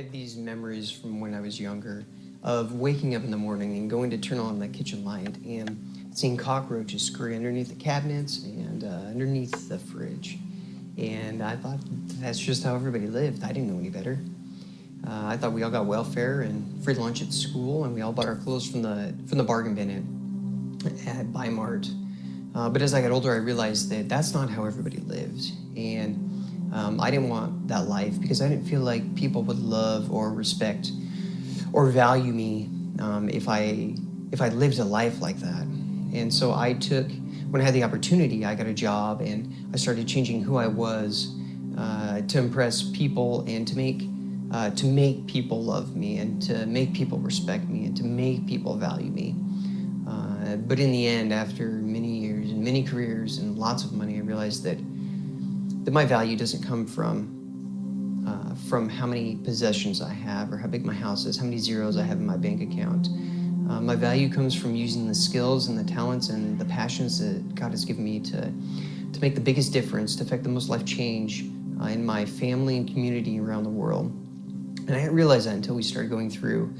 I have these memories from when I was younger of waking up in the morning and going to turn on the kitchen light and seeing cockroaches scurry underneath the cabinets and underneath the fridge. And I thought that's just how everybody lived. I didn't know any better. I thought we all got welfare and free lunch at school, and we all bought our clothes from the bargain bin at Bi-Mart. But as I got older, I realized that that's not how everybody lives. And I didn't want that life because I didn't feel like people would love or respect or value me if I lived a life like that. And so when I had the opportunity, I got a job and I started changing who I was to impress people and to make people love me and to make people respect me and to make people value me. But in the end, after many years and many careers and lots of money, I realized that my value doesn't come from how many possessions I have or how big my house is, how many zeros I have in my bank account. My value comes from using the skills and the talents and the passions that God has given me to make the biggest difference, to affect the most life change in my family and community around the world. And I didn't realize that until we started going through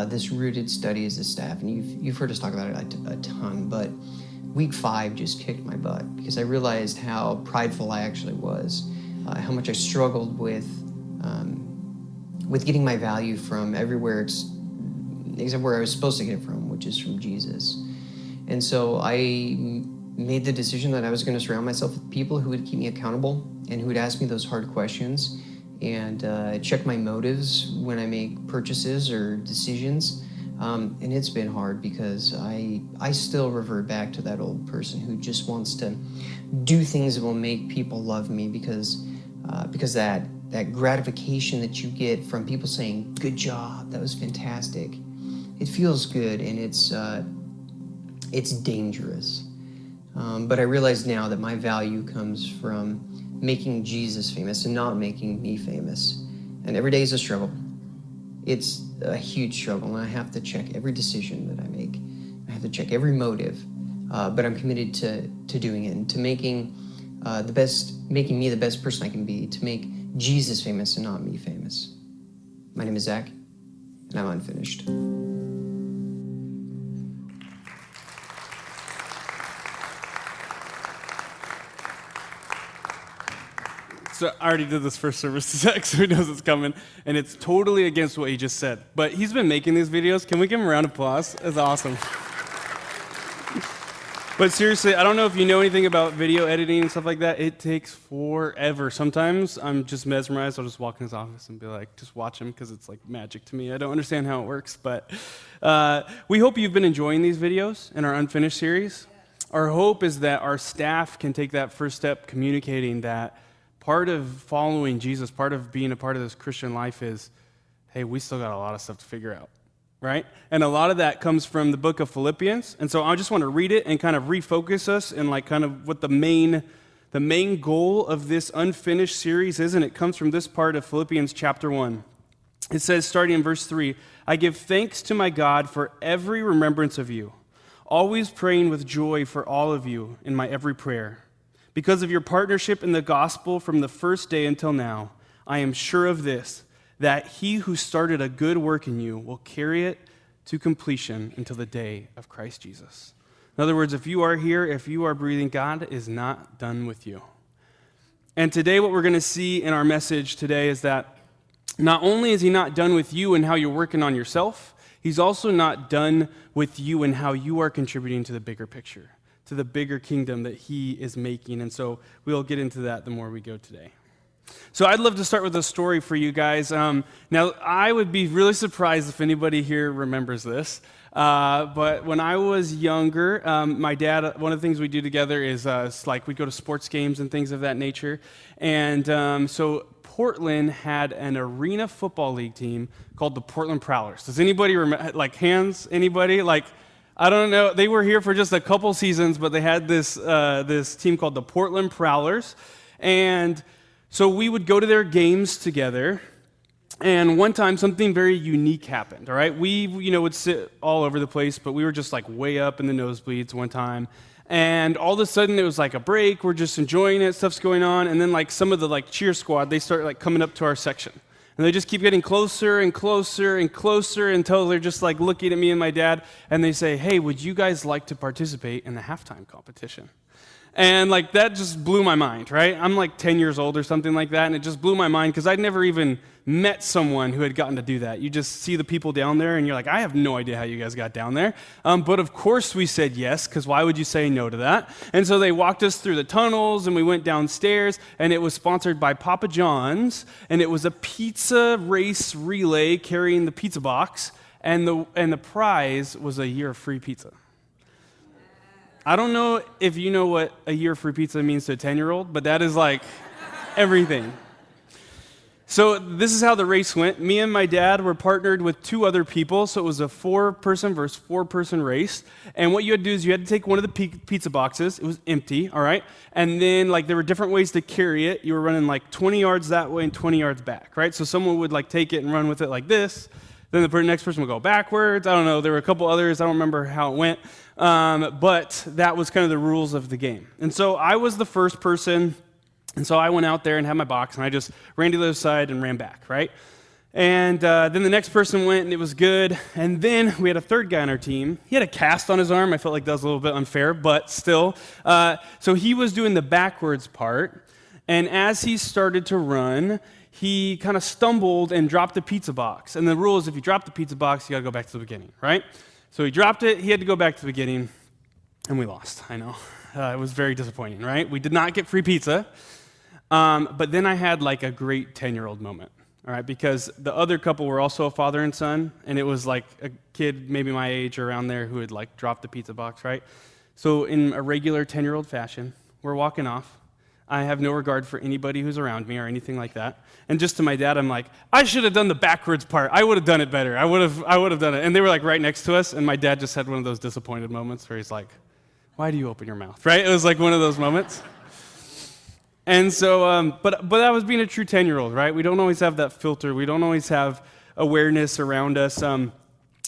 this rooted study as a staff. And you've heard us talk about it a ton, but week 5 just kicked my butt because I realized how prideful I actually was, how much I struggled with getting my value from everywhere except where I was supposed to get it from, which is from Jesus. And so I made the decision that I was going to surround myself with people who would keep me accountable and who would ask me those hard questions and check my motives when I make purchases or decisions. And it's been hard because I still revert back to that old person who just wants to do things that will make people love me because that gratification that you get from people saying, "Good job, that was fantastic," it feels good and it's dangerous. But I realize now that my value comes from making Jesus famous and not making me famous. And every day is a struggle. It's a huge struggle, and I have to check every decision that I make. I have to check every motive, but I'm committed to doing it and to making me the best person I can be, to make Jesus famous and not me famous. My name is Zach, and I'm unfinished. So I already did this first service to Zach, so he knows it's coming, and it's totally against what he just said. But he's been making these videos. Can we give him a round of applause? That's awesome. But seriously, I don't know if you know anything about video editing and stuff like that. It takes forever. Sometimes I'm just mesmerized. I'll just walk in his office and be like, just watch him because it's like magic to me. I don't understand how it works, but we hope you've been enjoying these videos in our Unfinished series. Our hope is that our staff can take that first step communicating that part of following Jesus, part of being a part of this Christian life is, hey, we still got a lot of stuff to figure out, right? And a lot of that comes from the book of Philippians. And so I just want to read it and kind of refocus us in like kind of what the main goal of this Unfinished series is, and it comes from this part of Philippians chapter 1. It says, starting in verse 3, "I give thanks to my God for every remembrance of you, always praying with joy for all of you in my every prayer. Because of your partnership in the gospel from the first day until now, I am sure of this, that he who started a good work in you will carry it to completion until the day of Christ Jesus." In other words, if you are here, if you are breathing, God is not done with you. And today what we're going to see in our message today is that not only is he not done with you and how you're working on yourself, he's also not done with you and how you are contributing to the bigger picture, to the bigger kingdom that he is making. And so we'll get into that the more we go today. So I'd love to start with a story for you guys. Now, I would be really surprised if anybody here remembers this. But when I was younger, my dad, one of the things we do together is like we'd go to sports games and things of that nature. And so Portland had an arena football league team called the Portland Prowlers. Does anybody remember, like hands, anybody? Like, I don't know. They were here for just a couple seasons, but they had this team called the Portland Prowlers. And so we would go to their games together. And one time, something very unique happened, all right? We, would sit all over the place, but we were just like way up in the nosebleeds one time. And all of a sudden, it was like a break. We're just enjoying it. Stuff's going on. And then like some of the like cheer squad, they start like coming up to our section. And they just keep getting closer and closer and closer until they're just like looking at me and my dad, and they say, hey, would you guys like to participate in the halftime competition? And like that just blew my mind, right? I'm like 10 years old or something like that, and it just blew my mind because I'd never even met someone who had gotten to do that. You just see the people down there, and you're like, I have no idea how you guys got down there. But of course we said yes, because why would you say no to that? And so they walked us through the tunnels, and we went downstairs, and it was sponsored by Papa John's, and it was a pizza race relay carrying the pizza box, and the prize was a year of free pizza. I don't know if you know what a year of free pizza means to a 10-year-old, but that is like everything. So this is how the race went. Me and my dad were partnered with two other people, so it was a 4-person versus 4-person race. And what you had to do is you had to take one of the pizza boxes. It was empty, all right? And then like there were different ways to carry it. You were running like 20 yards that way and 20 yards back, right? So someone would like take it and run with it like this. Then the next person would go backwards. I don't know. There were a couple others. I don't remember how it went. But that was kind of the rules of the game. And so I was the first person. And so I went out there and had my box, and I just ran to the other side and ran back, right? And then the next person went, and it was good. And then we had a third guy on our team. He had a cast on his arm. I felt like that was a little bit unfair, but still. So he was doing the backwards part. And as he started to run, he kind of stumbled and dropped the pizza box. And the rule is if you drop the pizza box, you got to go back to the beginning, right? So he dropped it. He had to go back to the beginning, and we lost. I know. It was very disappointing, right? We did not get free pizza. But then I had like a great 10-year-old moment, all right, because the other couple were also a father and son, and it was like a kid maybe my age or around there who had like dropped the pizza box, right? So in a regular 10-year-old fashion, we're walking off. I have no regard for anybody who's around me or anything like that. And just to my dad, I'm like, I should have done the backwards part. I would have done it better. I would have done it. And they were like right next to us, and my dad just had one of those disappointed moments where he's like, why do you open your mouth, right? It was like one of those moments. And so, but that was being a true 10-year-old, right? We don't always have that filter. We don't always have awareness around us.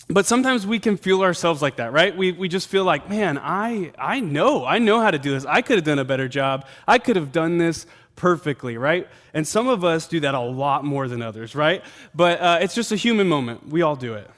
But sometimes we can feel ourselves like that, right? We just feel like, man, I know how to do this. I could have done a better job. I could have done this perfectly, right? And some of us do that a lot more than others, right? But it's just a human moment. We all do it.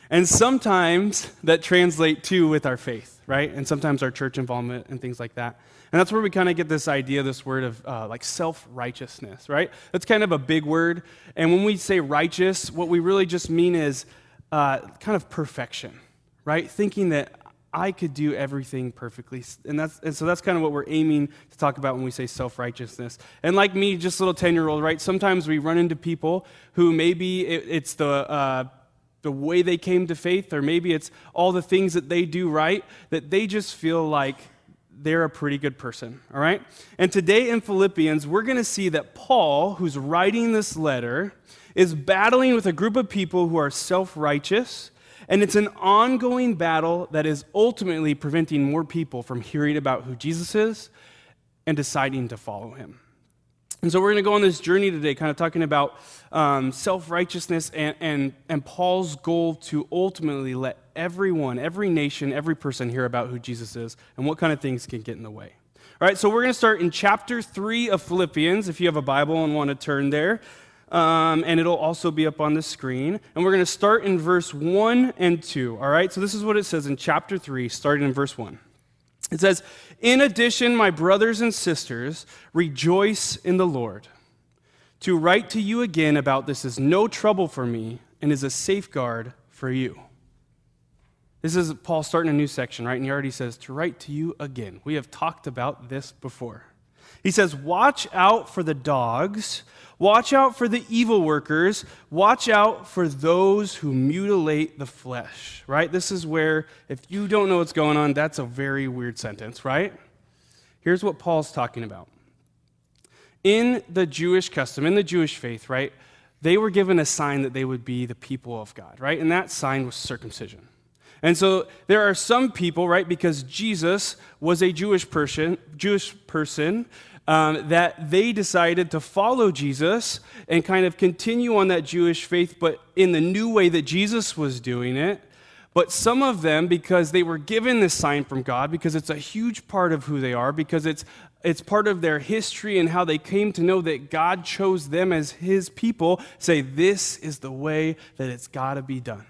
And sometimes that translates too with our faith, right? And sometimes our church involvement and things like that. And that's where we kind of get this idea, this word of like self-righteousness, right? That's kind of a big word. And when we say righteous, what we really just mean is kind of perfection, right? Thinking that I could do everything perfectly. And so that's kind of what we're aiming to talk about when we say self-righteousness. And like me, just a little 10-year-old, right? Sometimes we run into people who maybe it's the way they came to faith, or maybe it's all the things that they do right, that they just feel like they're a pretty good person, all right? And today in Philippians, we're going to see that Paul, who's writing this letter, is battling with a group of people who are self-righteous, and it's an ongoing battle that is ultimately preventing more people from hearing about who Jesus is and deciding to follow him. And so we're going to go on this journey today, kind of talking about self-righteousness and Paul's goal to ultimately let everyone, every nation, every person hear about who Jesus is and what kind of things can get in the way. All right, so we're going to start in chapter 3 of Philippians, if you have a Bible and want to turn there. And it'll also be up on the screen. And we're going to start in verse 1 and 2. All right, so this is what it says in chapter 3, starting in verse 1. It says, "In addition, my brothers and sisters, rejoice in the Lord. To write to you again about this is no trouble for me and is a safeguard for you." This is Paul starting a new section, right? And he already says, to write to you again. We have talked about this before. He says, watch out for the dogs, watch out for the evil workers, watch out for those who mutilate the flesh, right? This is where, if you don't know what's going on, that's a very weird sentence, right? Here's what Paul's talking about. In the Jewish custom, in the Jewish faith, right, they were given a sign that they would be the people of God, right? And that sign was circumcision. And so there are some people, right, because Jesus was a Jewish person, that they decided to follow Jesus and kind of continue on that Jewish faith, but in the new way that Jesus was doing it. But some of them, because they were given this sign from God, because it's a huge part of who they are, because it's It's part of their history and how they came to know that God chose them as his people. Say, this is the way that it's got to be done.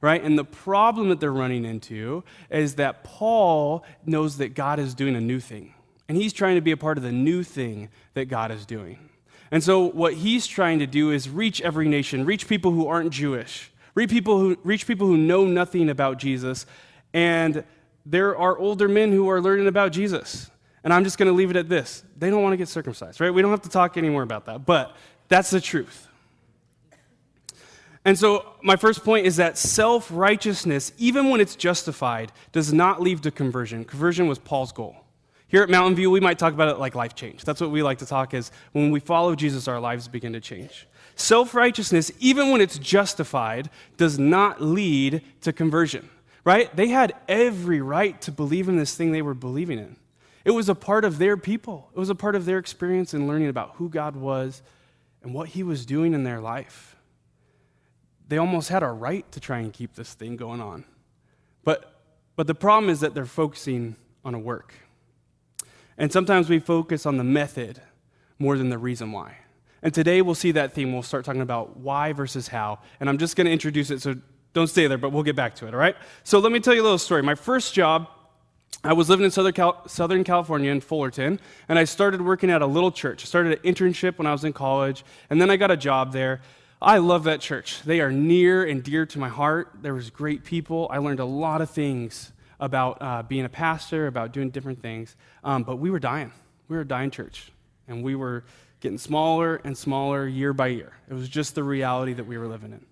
Right? And the problem that they're running into is that Paul knows that God is doing a new thing. And he's trying to be a part of the new thing that God is doing. And so what he's trying to do is reach every nation, reach people who aren't Jewish, reach people who know nothing about Jesus. And there are older men who are learning about Jesus. And I'm just going to leave it at this. They don't want to get circumcised, right? We don't have to talk anymore about that, but that's the truth. And so my first point is that self-righteousness, even when it's justified, does not lead to conversion. Conversion was Paul's goal. Here at Mountainview, we might talk about it like life change. That's what we like to talk is when we follow Jesus, our lives begin to change. Self-righteousness, even when it's justified, does not lead to conversion, right? They had every right to believe in this thing they were believing in. It was a part of their people. It was a part of their experience in learning about who God was and what he was doing in their life. They almost had a right to try and keep this thing going on. But the problem is that they're focusing on a work. And sometimes we focus on the method more than the reason why. And today we'll see that theme. We'll start talking about why versus how. And I'm just going to introduce it, so don't stay there, but we'll get back to it, all right? So let me tell you a little story. My first job, I was living in Southern California in Fullerton, and I started working at a little church. I started an internship when I was in college, and then I got a job there. I love that church. They are near and dear to my heart. There was great people. I learned a lot of things about being a pastor, about doing different things, but we were dying. We were a dying church, and we were getting smaller and smaller year by year. It was just the reality that we were living in.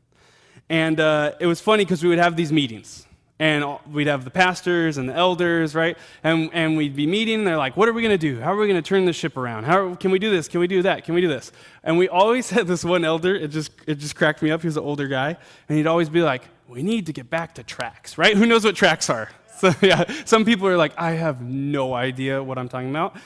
And it was funny because we would have these meetings. And we'd have the pastors and the elders, right? And we'd be meeting, and they're like, what are we going to do? How are we going to turn this ship around? Can we do this? Can we do that? Can we do this? And we always had this one elder, it just cracked me up. He was an older guy. And he'd always be like, we need to get back to tracks, right? Who knows what tracks are? So yeah, some people are like, I have no idea what I'm talking about.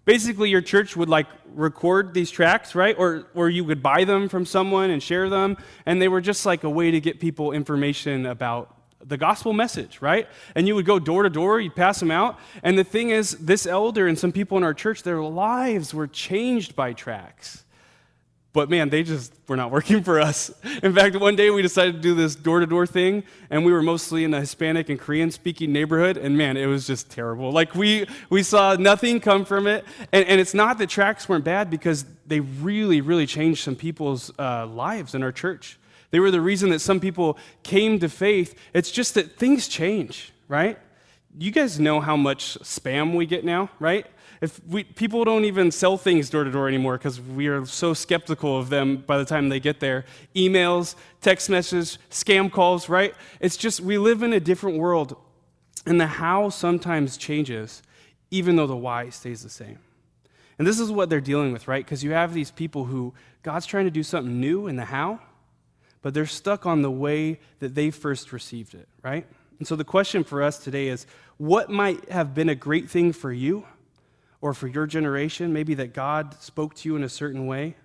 Basically, your church would like record these tracks, right? Or you would buy them from someone and share them. And they were just like a way to get people information about the gospel message, right? And you would go door to door, you'd pass them out. And the thing is, this elder and some people in our church, their lives were changed by tracts. But man, they just were not working for us. In fact, one day we decided to do this door-to-door thing, and we were mostly in a Hispanic and Korean-speaking neighborhood, and man, it was just terrible. Like, we saw nothing come from it. And it's not that tracts weren't bad, because they really, really changed some people's lives in our church. They were the reason that some people came to faith. It's just that things change, right? You guys know how much spam we get now, right? People don't even sell things door to door anymore because we are so skeptical of them by the time they get there. Emails, text messages, scam calls, right? It's just we live in a different world, and the how sometimes changes, even though the why stays the same. And this is what they're dealing with, right? Because you have these people who God's trying to do something new in the how, but they're stuck on the way that they first received it, right? And so the question for us today is, what might have been a great thing for you or for your generation, maybe that God spoke to you in a certain way,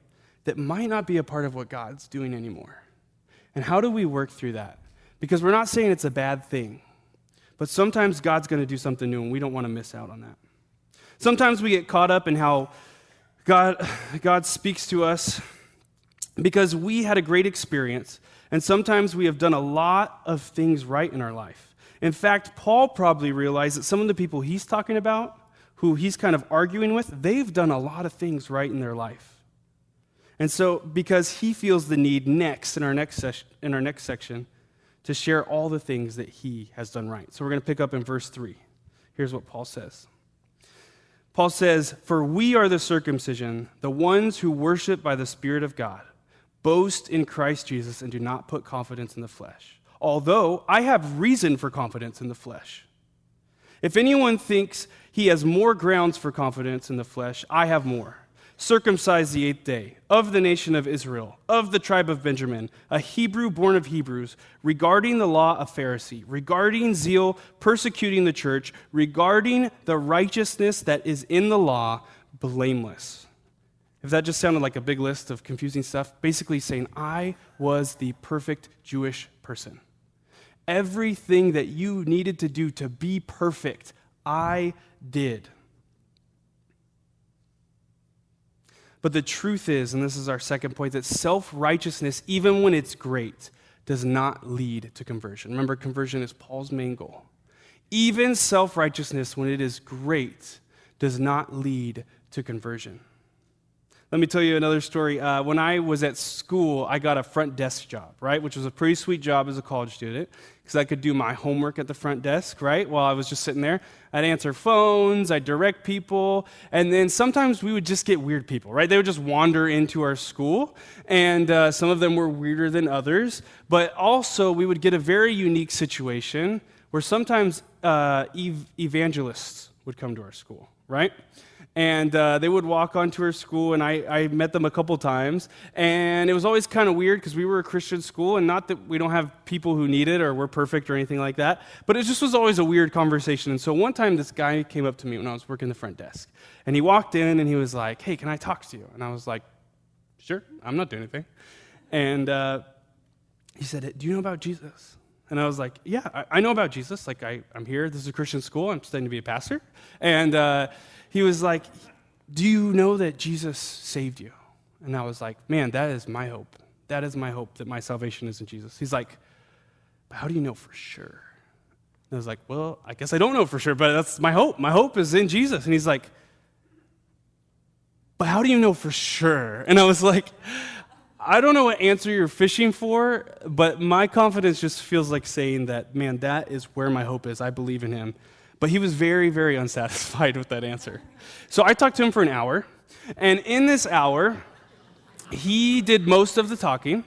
that might not be a part of what God's doing anymore? And how do we work through that? Because we're not saying it's a bad thing, but sometimes God's going to do something new, and we don't want to miss out on that. Sometimes we get caught up in how God speaks to us because we had a great experience, and sometimes we have done a lot of things right in our life. In fact, Paul probably realized that some of the people he's talking about, who he's kind of arguing with, they've done a lot of things right in their life. And so, because he feels the need next in our next section to share all the things that he has done right. So we're going to pick up in verse 3. Here's what Paul says. Paul says, "For we are the circumcision, the ones who worship by the Spirit of God. Boast in Christ Jesus and do not put confidence in the flesh. Although I have reason for confidence in the flesh. If anyone thinks he has more grounds for confidence in the flesh, I have more. Circumcised the 8th day, of the nation of Israel, of the tribe of Benjamin, a Hebrew born of Hebrews, regarding the law, a Pharisee, regarding zeal, persecuting the church, regarding the righteousness that is in the law, blameless." If that just sounded like a big list of confusing stuff, basically saying, I was the perfect Jewish person. Everything that you needed to do to be perfect, I did. But the truth is, and this is our second point, that self-righteousness, even when it's great, does not lead to conversion. Remember, conversion is Paul's main goal. Even self-righteousness, when it is great, does not lead to conversion. Let me tell you another story. When I was at school, I got a front desk job, right, which was a pretty sweet job as a college student because I could do my homework at the front desk, right, while I was just sitting there. I'd answer phones, I'd direct people, and then sometimes we would just get weird people, right? They would just wander into our school, and some of them were weirder than others, but also we would get a very unique situation where sometimes evangelists would come to our school, right? And they would walk onto our school, and I met them a couple times. And it was always kind of weird because we were a Christian school, and not that we don't have people who need it or we're perfect or anything like that, but it just was always a weird conversation. And so one time this guy came up to me when I was working the front desk. And he walked in, and he was like, "Hey, can I talk to you?" And I was like, "Sure, I'm not doing anything." And he said, "Do you know about Jesus?" And I was like, "Yeah, I know about Jesus. Like, I'm here. This is a Christian school. I'm studying to be a pastor." And he was like, "Do you know that Jesus saved you?" And I was like, "Man, that is my hope. That is my hope, that my salvation is in Jesus." He's like, "But how do you know for sure?" And I was like, "Well, I guess I don't know for sure, but that's my hope. My hope is in Jesus." And he's like, "But how do you know for sure?" And I was like, I don't know what answer you're fishing for, but my confidence just feels like saying that, man, that is where my hope is. I believe in him. But he was very, very unsatisfied with that answer. So I talked to him for an hour, and in this hour, he did most of the talking,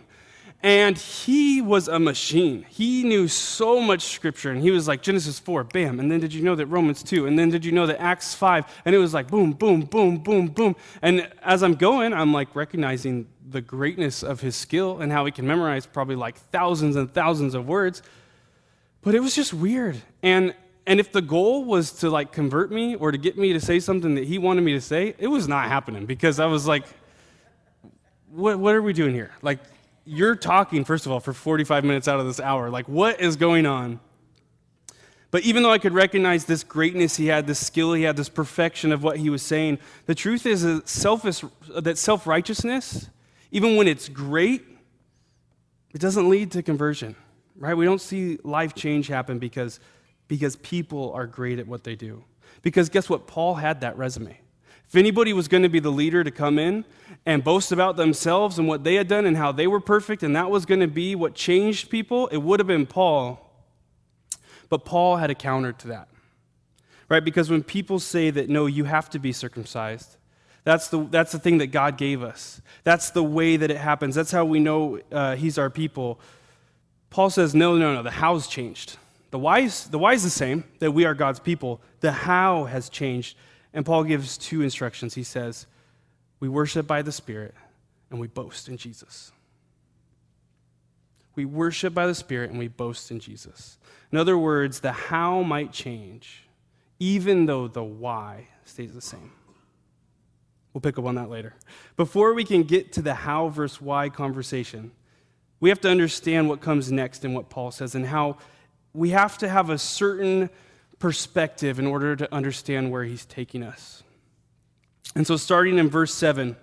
and he was a machine. He knew so much scripture, and he was like, Genesis 4, bam, and then did you know that Romans 2, and then did you know that Acts 5, and it was like boom, boom, boom, boom, boom. And as I'm going, I'm like recognizing the greatness of his skill and how he can memorize probably like thousands and thousands of words. But it was just weird. And if the goal was to like convert me or to get me to say something that he wanted me to say, it was not happening, because I was like, what are we doing here? Like, you're talking, first of all, for 45 minutes out of this hour. Like, what is going on? But even though I could recognize this greatness he had, this skill he had, this perfection of what he was saying, the truth is that self-righteousness, even when it's great, it doesn't lead to conversion, right? We don't see life change happen because people are great at what they do. Because guess what? Paul had that resume. If anybody was going to be the leader to come in and boast about themselves and what they had done and how they were perfect, and that was going to be what changed people, it would have been Paul. But Paul had a counter to that, right? Because when people say that, no, you have to be circumcised, that's the thing that God gave us. That's the way that it happens. That's how we know he's our people. Paul says, no, the how's changed. The why's the same, that we are God's people. The how has changed. And Paul gives two instructions. He says, we worship by the Spirit, and we boast in Jesus. We worship by the Spirit, and we boast in Jesus. In other words, the how might change, even though the why stays the same. We'll pick up on that later. Before we can get to the how versus why conversation, we have to understand what comes next and what Paul says, and how we have to have a certain perspective in order to understand where he's taking us. And so starting in verse 7,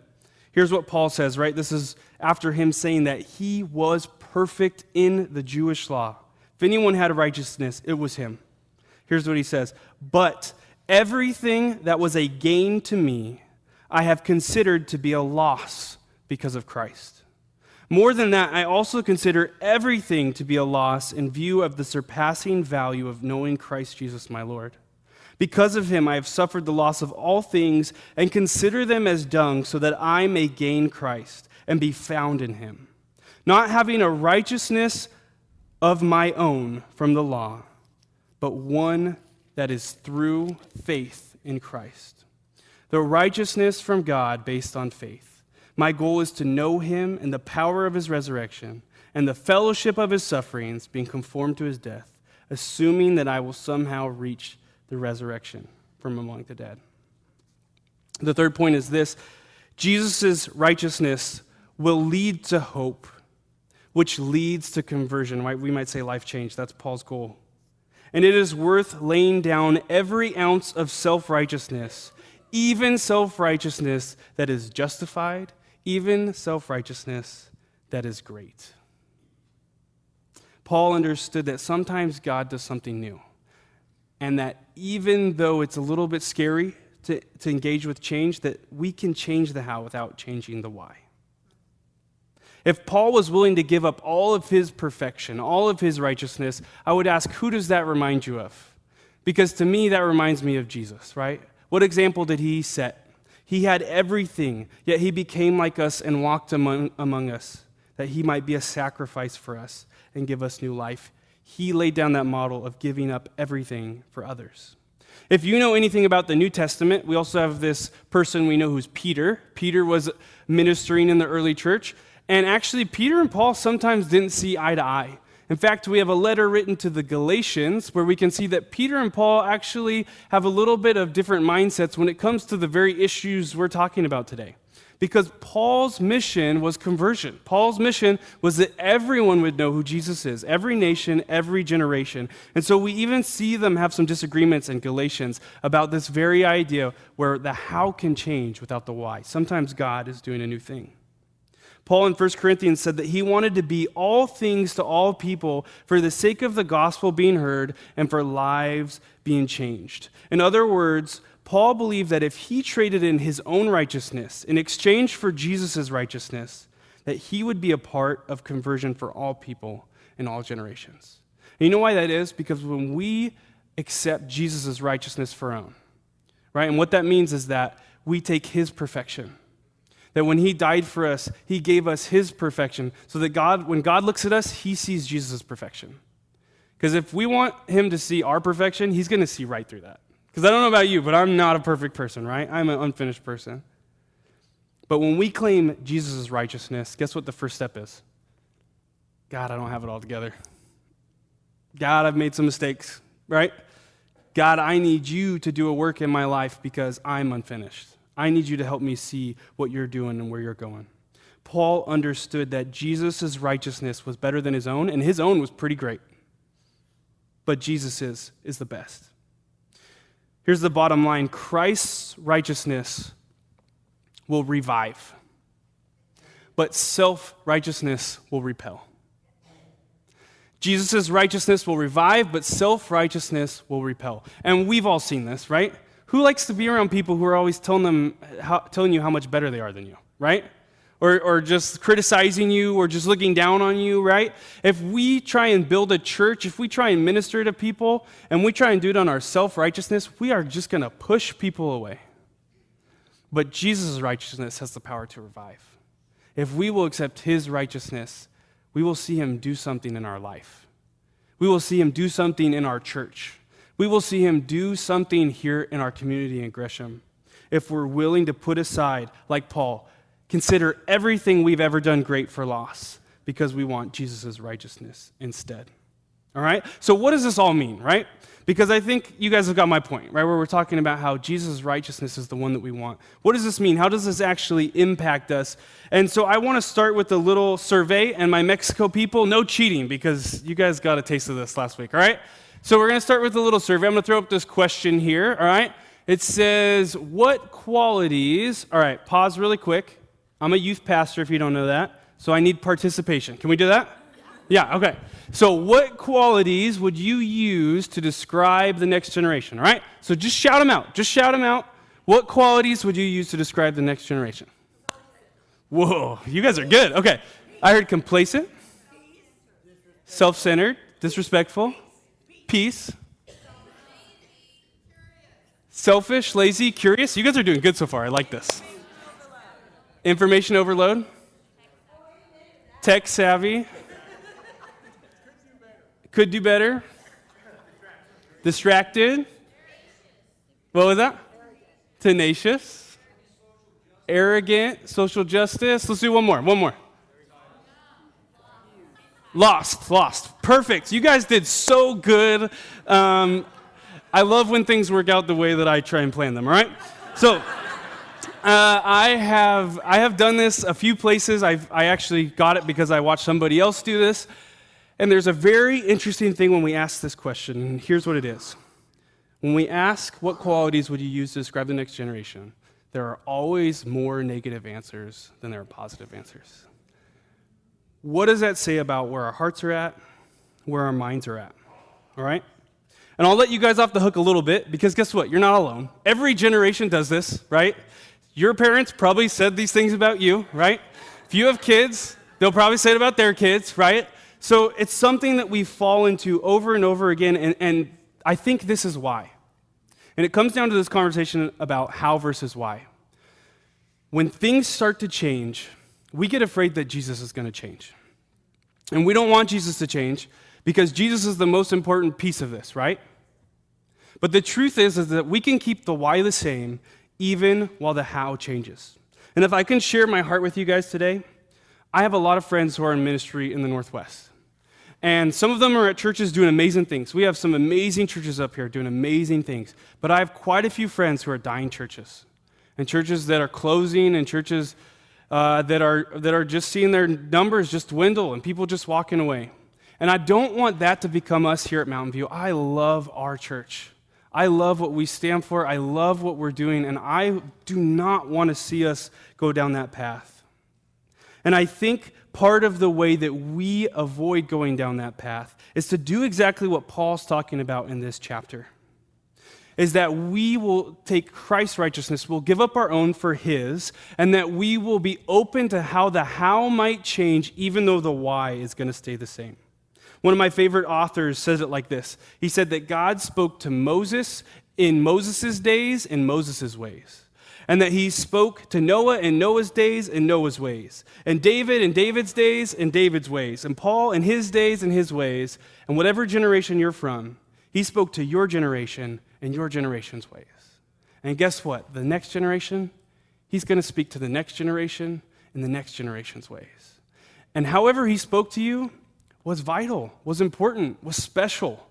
here's what Paul says, right? This is after him saying that he was perfect in the Jewish law. If anyone had a righteousness, it was him. Here's what he says, but everything that was a gain to me, I have considered to be a loss because of Christ. More than that, I also consider everything to be a loss in view of the surpassing value of knowing Christ Jesus my Lord. Because of him, I have suffered the loss of all things and consider them as dung so that I may gain Christ and be found in him, not having a righteousness of my own from the law, but one that is through faith in Christ. The righteousness from God based on faith. My goal is to know him and the power of his resurrection and the fellowship of his sufferings, being conformed to his death, assuming that I will somehow reach the resurrection from among the dead. The third point is this: Jesus' righteousness will lead to hope, which leads to conversion. Right? We might say life change. That's Paul's goal. And it is worth laying down every ounce of self-righteousness, even self-righteousness that is justified, even self-righteousness that is great. Paul understood that sometimes God does something new, and that even though it's a little bit scary to engage with change, that we can change the how without changing the why. If Paul was willing to give up all of his perfection, all of his righteousness, I would ask, who does that remind you of? Because to me, that reminds me of Jesus, right? What example did he set? He had everything, yet he became like us and walked among us, that he might be a sacrifice for us and give us new life. He laid down that model of giving up everything for others. If you know anything about the New Testament, we also have this person we know who's Peter. Peter was ministering in the early church, and actually Peter and Paul sometimes didn't see eye to eye. In fact, we have a letter written to the Galatians where we can see that Peter and Paul actually have a little bit of different mindsets when it comes to the very issues we're talking about today. Because Paul's mission was conversion. Paul's mission was that everyone would know who Jesus is, every nation, every generation. And so we even see them have some disagreements in Galatians about this very idea where the how can change without the why. Sometimes God is doing a new thing. Paul in 1 Corinthians said that he wanted to be all things to all people for the sake of the gospel being heard and for lives being changed. In other words, Paul believed that if he traded in his own righteousness in exchange for Jesus' righteousness, that he would be a part of conversion for all people in all generations. And you know why that is? Because when we accept Jesus' righteousness for our own, right? And what that means is that we take his perfection. That when he died for us, he gave us his perfection so that when God looks at us, he sees Jesus' perfection. Because if we want him to see our perfection, he's going to see right through that. Because I don't know about you, but I'm not a perfect person, right? I'm an unfinished person. But when we claim Jesus' righteousness, guess what the first step is? God, I don't have it all together. God, I've made some mistakes, right? God, I need you to do a work in my life because I'm unfinished. I need you to help me see what you're doing and where you're going. Paul understood that Jesus' righteousness was better than his own, and his own was pretty great. But Jesus' is the best. Here's the bottom line. Christ's righteousness will revive, but self-righteousness will repel. Jesus' righteousness will revive, but self-righteousness will repel. And we've all seen this, right? Who likes to be around people who are always telling you how much better they are than you, right? Or just criticizing you or just looking down on you, right? If we try and build a church, if we try and minister to people, and we try and do it on our self-righteousness, we are just going to push people away. But Jesus' righteousness has the power to revive. If we will accept his righteousness, we will see him do something in our life. We will see him do something in our church. We will see him do something here in our community in Gresham. If we're willing to put aside, like Paul, consider everything we've ever done great for loss because we want Jesus' righteousness instead. All right? So what does this all mean, right? Because I think you guys have got my point, right? Where we're talking about how Jesus' righteousness is the one that we want. What does this mean? How does this actually impact us? And so I want to start with a little survey, and my Mexico people, no cheating because you guys got a taste of this last week, all right? So we're going to start with a little survey. I'm going to throw up this question here, all right? It says, what qualities, all right, pause really quick. I'm a youth pastor if you don't know that, so I need participation. Can we do that? Yeah, okay. So what qualities would you use to describe the next generation, all right? So just shout them out. Just shout them out. What qualities would you use to describe the next generation? Whoa, you guys are good. Okay. I heard complacent, self-centered, disrespectful, peace, selfish, lazy, curious. You guys are doing good so far. I like this. Information overload, tech savvy, could do better, distracted. What was that? Tenacious, arrogant, social justice. Let's do one more. Lost. Perfect. You guys did so good. I love when things work out the way that I try and plan them, all right? So I have done this a few places. I actually got it because I watched somebody else do this. And there's a very interesting thing when we ask this question, and here's what it is. When we ask what qualities would you use to describe the next generation, there are always more negative answers than there are positive answers. What does that say about where our hearts are at, where our minds are at? All right? And I'll let you guys off the hook a little bit, because guess what? You're not alone. Every generation does this, right? Your parents probably said these things about you, right? If you have kids, they'll probably say it about their kids, right? So it's something that we fall into over and over again, and I think this is why. And it comes down to this conversation about how versus why. When things start to change, we get afraid that Jesus is going to change. And we don't want Jesus to change because Jesus is the most important piece of this, right? But the truth is that we can keep the why the same even while the how changes. And if I can share my heart with you guys today, I have a lot of friends who are in ministry in the Northwest. And some of them are at churches doing amazing things. We have some amazing churches up here doing amazing things. But I have quite a few friends who are dying churches. And churches that are closing, and churches that are just seeing their numbers just dwindle and people just walking away. And I don't want that to become us here at Mountainview. I love our church. I love what we stand for. I love what we're doing. And I do not want to see us go down that path. And I think part of the way that we avoid going down that path is to do exactly what Paul's talking about in this chapter. Is that we will take Christ's righteousness, we'll give up our own for his, and that we will be open to how the how might change even though the why is going to stay the same. One of my favorite authors says it like this. He said that God spoke to Moses in Moses' days in Moses' ways. And that he spoke to Noah in Noah's days in Noah's ways. And David in David's days in David's ways. And Paul in his days in his ways. And whatever generation you're from, he spoke to your generation in your generation's ways. And guess what? The next generation, he's going to speak to the next generation in the next generation's ways. And however he spoke to you was vital, was important, was special.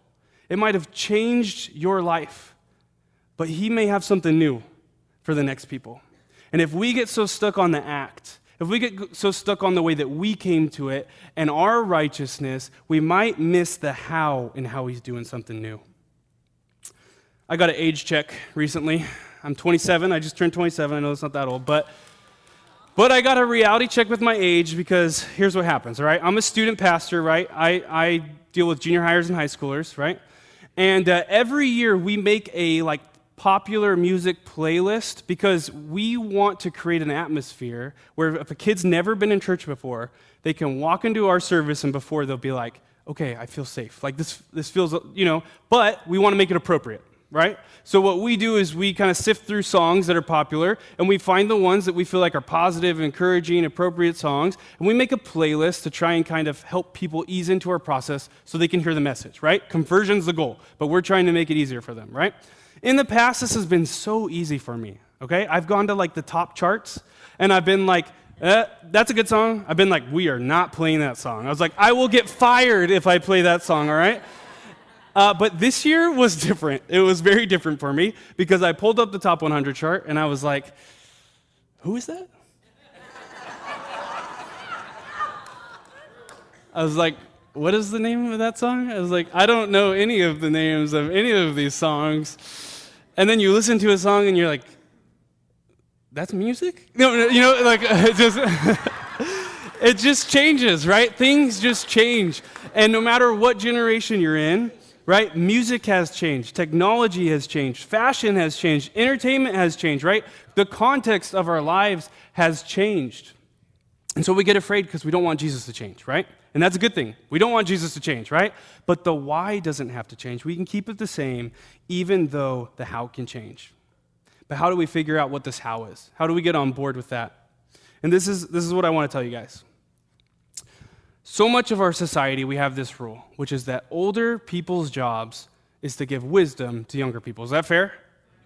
It might have changed your life, but he may have something new for the next people. And if we get so stuck on the act, if we get so stuck on the way that we came to it and our righteousness, we might miss the how and how he's doing something new. I got an age check recently. I'm 27. I just turned 27. I know it's not that old, but I got a reality check with my age because here's what happens, all right? I'm a student pastor, right? I deal with junior hires and high schoolers, right? And every year we make a popular music playlist because we want to create an atmosphere where if a kid's never been in church before, they can walk into our service and before they'll be like, okay, I feel safe. Like this feels, but we want to make it appropriate, right? So what we do is we kind of sift through songs that are popular and we find the ones that we feel like are positive, encouraging, appropriate songs, and we make a playlist to try and kind of help people ease into our process so they can hear the message, right? Conversion's the goal, but we're trying to make it easier for them, right? In the past, this has been so easy for me, okay? I've gone to the top charts, and I've been like, that's a good song. I've been like, we are not playing that song. I was like, I will get fired if I play that song, all right? But this year was different. It was very different for me because I pulled up the top 100 chart, and I was like, who is that? I was like, what is the name of that song? I was like, I don't know any of the names of any of these songs. And then you listen to a song and you're like, that's music? No, it just changes, right? Things just change. And no matter what generation you're in, right? Music has changed. Technology has changed. Fashion has changed. Entertainment has changed, right? The context of our lives has changed. And so we get afraid because we don't want Jesus to change, right? And that's a good thing. We don't want Jesus to change, right? But the why doesn't have to change. We can keep it the same even though the how can change. But how do we figure out what this how is? How do we get on board with that? And this is what I want to tell you guys. So much of our society, we have this rule, which is that older people's jobs is to give wisdom to younger people. Is that fair?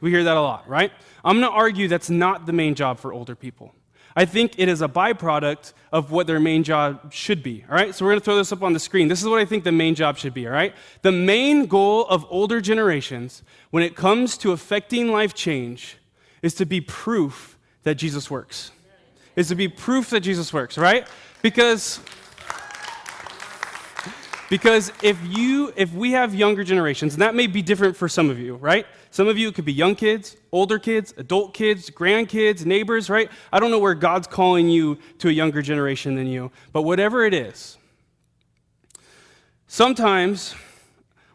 We hear that a lot, right? I'm going to argue that's not the main job for older people. I think it is a byproduct of what their main job should be, all right? So we're going to throw this up on the screen. This is what I think the main job should be, all right? The main goal of older generations when it comes to affecting life change is to be proof that Jesus works. Is to be proof that Jesus works, right? Because Because if we have younger generations, and that may be different for some of you, right? Some of you, it could be young kids, older kids, adult kids, grandkids, neighbors, right? I don't know where God's calling you to a younger generation than you, but whatever it is, sometimes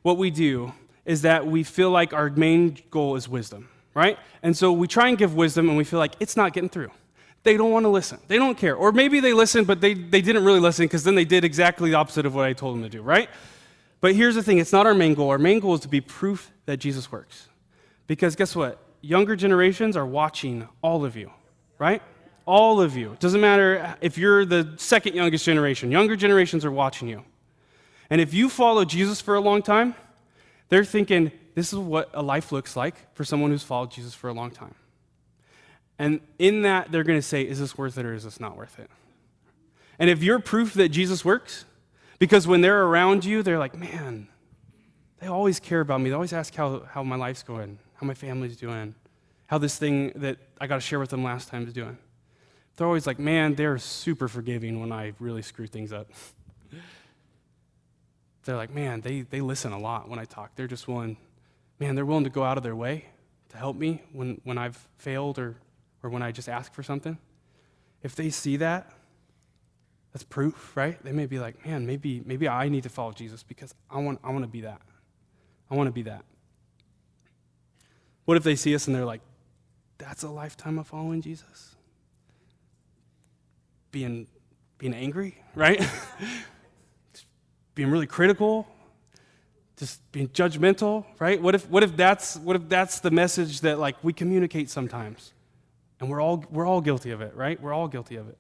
what we do is that we feel like our main goal is wisdom, right? And so we try and give wisdom, and we feel like it's not getting through. They don't want to listen. They don't care. Or maybe they listen, but they didn't really listen because then they did exactly the opposite of what I told them to do, right? But here's the thing. It's not our main goal. Our main goal is to be proof that Jesus works. Because guess what? Younger generations are watching all of you, right? All of you. It doesn't matter if you're the second youngest generation. Younger generations are watching you. And if you follow Jesus for a long time, they're thinking, this is what a life looks like for someone who's followed Jesus for a long time. And in that, they're going to say, is this worth it or is this not worth it? And if you're proof that Jesus works, because when they're around you, they're like, man, they always care about me. They always ask how my life's going, how my family's doing, how this thing that I got to share with them last time is doing. They're always like, man, they're super forgiving when I really screw things up. They're like, man, they listen a lot when I talk. They're just willing, man, they're willing to go out of their way to help me when I've failed or when I just ask for something. If they see that, that's proof, right? They may be like, man, maybe I need to follow Jesus because I want to be that. I want to be that. What if they see us and they're like, that's a lifetime of following Jesus? Being angry, right? Being really critical, just being judgmental, right? What if that's the message that like we communicate sometimes? And we're all guilty of it, right? We're all guilty of it.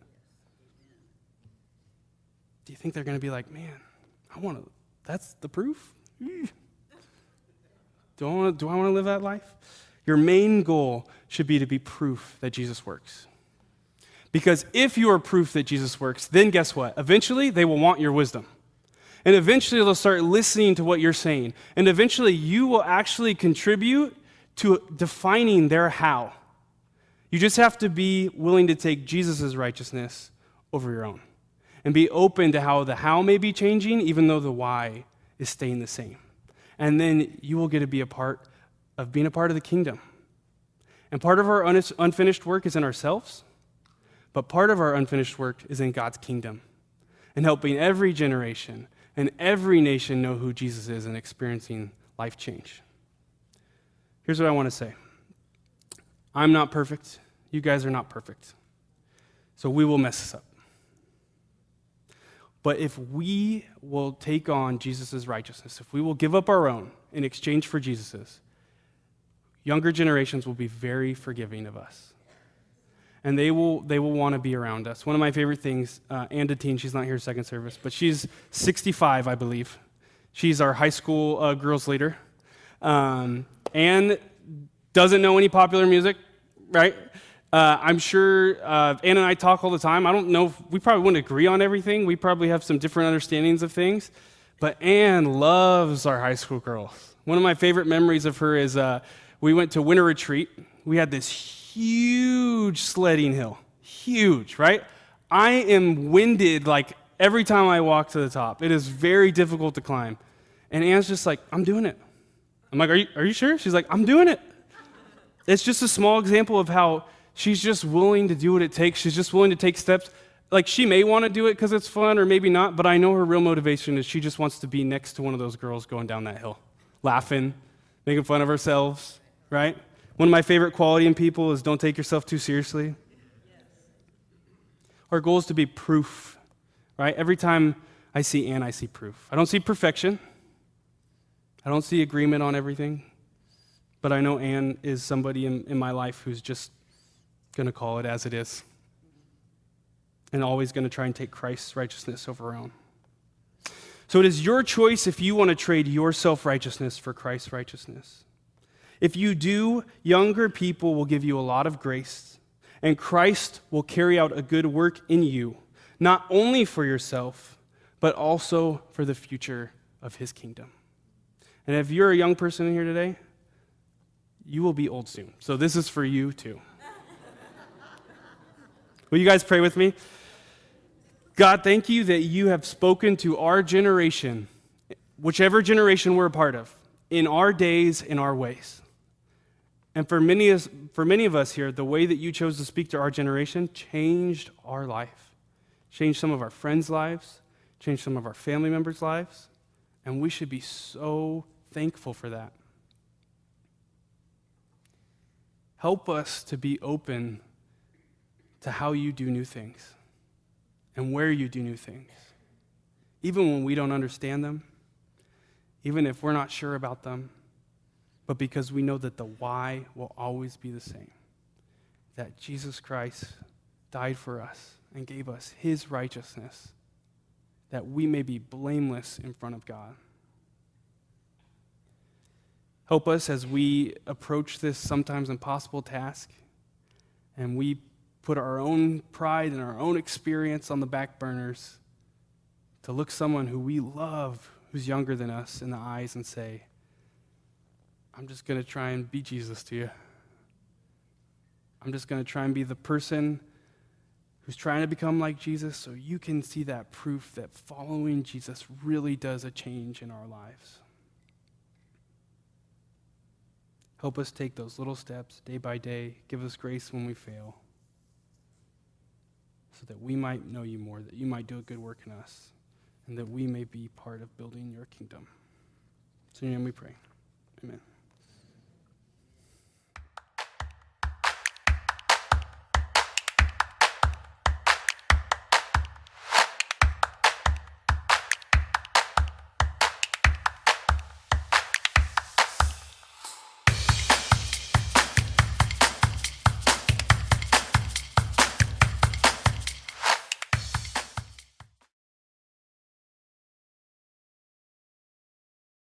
Do you think they're going to be like, man, that's the proof? Do I want to live that life? Your main goal should be to be proof that Jesus works. Because if you are proof that Jesus works, then guess what? Eventually, they will want your wisdom. And eventually, they'll start listening to what you're saying. And eventually, you will actually contribute to defining their how. You just have to be willing to take Jesus' righteousness over your own and be open to how the how may be changing, even though the why is staying the same. And then you will get to be a part of being a part of the kingdom. And part of our unfinished work is in ourselves, but part of our unfinished work is in God's kingdom and helping every generation and every nation know who Jesus is and experiencing life change. Here's what I want to say. I'm not perfect. You guys are not perfect. So we will mess this up. But if we will take on Jesus' righteousness, if we will give up our own in exchange for Jesus's, younger generations will be very forgiving of us. And they will want to be around us. One of my favorite things, Ann Deteen, she's not here second service, but she's 65, I believe. She's our high school girls leader. Ann doesn't know any popular music, right? I'm sure Ann and I talk all the time. I don't know if we probably wouldn't agree on everything. We probably have some different understandings of things. But Ann loves our high school girls. One of my favorite memories of her is we went to winter retreat. We had this huge sledding hill. Huge, right? I am winded like every time I walk to the top. It is very difficult to climb. And Ann's just like, I'm doing it. I'm like, are you sure? She's like, I'm doing it. It's just a small example of how she's just willing to do what it takes. She's just willing to take steps. Like, she may want to do it because it's fun or maybe not, but I know her real motivation is she just wants to be next to one of those girls going down that hill, laughing, making fun of ourselves, right? One of my favorite quality in people is don't take yourself too seriously. Yes. Our goal is to be proof, right? Every time I see Ann, I see proof. I don't see perfection. I don't see agreement on everything. But I know Ann is somebody in my life who's just going to call it as it is and always going to try and take Christ's righteousness over her own. So it is your choice if you want to trade your self-righteousness for Christ's righteousness. If you do, younger people will give you a lot of grace, and Christ will carry out a good work in you, not only for yourself, but also for the future of his kingdom. And if you're a young person in here today, you will be old soon. So this is for you too. Will you guys pray with me? God, thank you that you have spoken to our generation whichever generation we're a part of, in our days, in our ways. And for many of us here, the way that you chose to speak to our generation changed our life, changed some of our friends' lives, changed some of our family members' lives, and we should be so thankful for that. Help us to be open to how you do new things and where you do new things, even when we don't understand them, even if we're not sure about them, but because we know that the why will always be the same, that Jesus Christ died for us and gave us his righteousness, that we may be blameless in front of God. Help us as we approach this sometimes impossible task, and we put our own pride and our own experience on the back burners, to look someone who we love, who's younger than us, in the eyes and say, I'm just going to try and be Jesus to you. I'm just going to try and be the person who's trying to become like Jesus, so you can see that proof that following Jesus really does a change in our lives. Help us take those little steps day by day. Give us grace when we fail, so that we might know you more, that you might do a good work in us, and that we may be part of building your kingdom. So in your name we pray. Amen.